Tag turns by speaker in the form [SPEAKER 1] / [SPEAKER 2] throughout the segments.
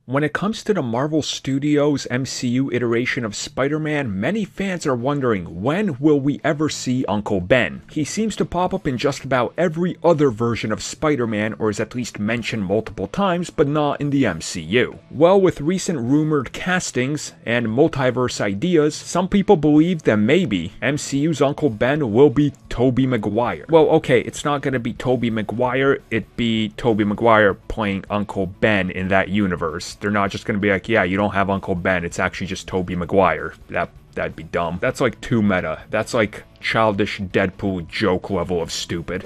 [SPEAKER 1] When it comes to the Marvel Studios MCU iteration of Spider-Man, many fans are wondering, when will we ever see Uncle Ben? He seems to pop up in just about every other version of Spider-Man, or is at least mentioned multiple times, but not in the MCU. Well, with recent rumored castings and multiverse ideas, some people believe that maybe MCU's Uncle Ben will be Tobey Maguire. Well, okay, it's not gonna be Tobey Maguire, it'd be Tobey Maguire playing Uncle Ben in that universe. They're not just going to be like, yeah, you don't have Uncle Ben, it's actually just Tobey Maguire. That'd be dumb. That's like too meta. That's like childish Deadpool joke level of stupid.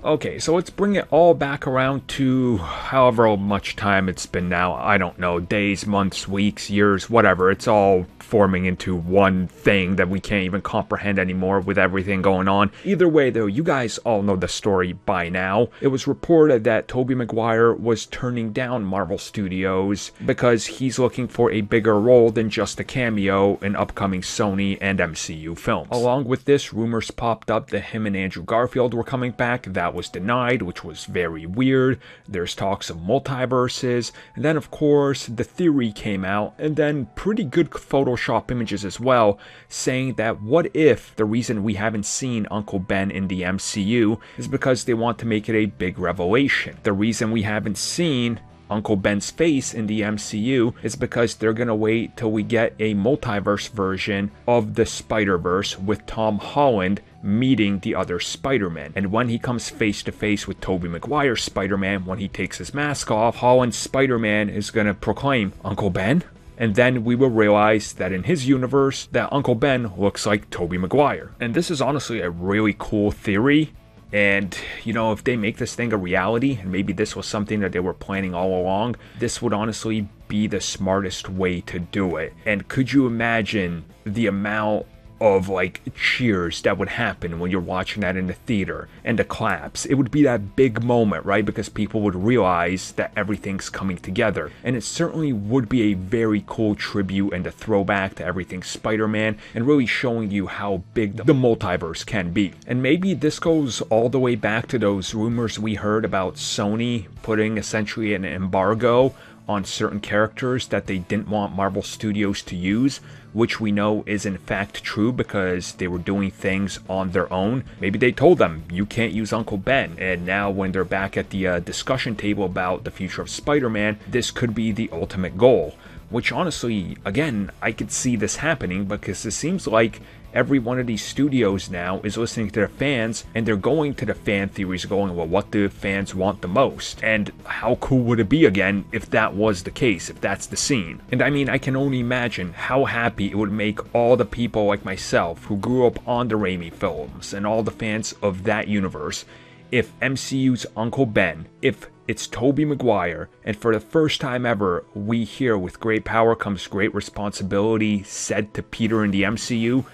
[SPEAKER 1] Okay, so let's bring it all back around to however much time it's been now. I don't know, days, months, weeks, years, whatever. It's all forming into one thing that we can't even comprehend anymore with everything going on. Either way, though, you guys all know the story by now. It was reported that Tobey Maguire was turning down Marvel Studios because he's looking for a bigger role than just a cameo in upcoming Sony and MCU films. Along with this, rumors popped up that him and Andrew Garfield were coming back. That was denied, which was very weird. There's talks of multiverses, and then of course the theory came out, and then pretty good Photoshop images as well, saying that what if the reason we haven't seen Uncle Ben in the MCU is because they want to make it a big revelation. The reason we haven't seen Uncle Ben's face in the MCU is because they're gonna wait till we get a multiverse version of the Spider-Verse with Tom Holland meeting the other Spider-Man. And when he comes face to face with Tobey Maguire's Spider-Man, when he takes his mask off, Holland's Spider-Man is gonna proclaim, "Uncle Ben?" And then we will realize that in his universe, that Uncle Ben looks like Tobey Maguire. And this is honestly a really cool theory. And, you know, if they make this thing a reality, and maybe this was something that they were planning all along, this would honestly be the smartest way to do it. And could you imagine the amount of like cheers that would happen when you're watching that in the theater, and the claps? It would be that big moment, right? Because people would realize that everything's coming together, and it certainly would be a very cool tribute and a throwback to everything Spider-Man, and really showing you how big the multiverse can be. And maybe this goes all the way back to those rumors we heard about Sony putting essentially an embargo on certain characters that they didn't want Marvel Studios to use, which we know is in fact true because they were doing things on their own. Maybe they told them, you can't use Uncle Ben, and now when they're back at the discussion table about the future of Spider-Man, this could be the ultimate goal. Which honestly, again, I could see this happening because it seems like every one of these studios now is listening to the fans, and they're going to the fan theories going, well, what do fans want the most? And how cool would it be again if that was the case, if that's the scene? And I mean, I can only imagine how happy it would make all the people like myself who grew up on the Raimi films and all the fans of that universe if MCU's Uncle Ben, if it's Tobey Maguire, and for the first time ever, we hear with great power comes great responsibility said to Peter in the MCU,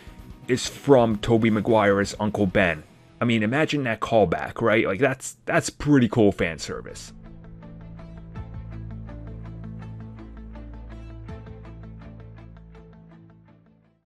[SPEAKER 1] is from Tobey Maguire as Uncle Ben. I mean, imagine that callback, right? Like, that's pretty cool fan service.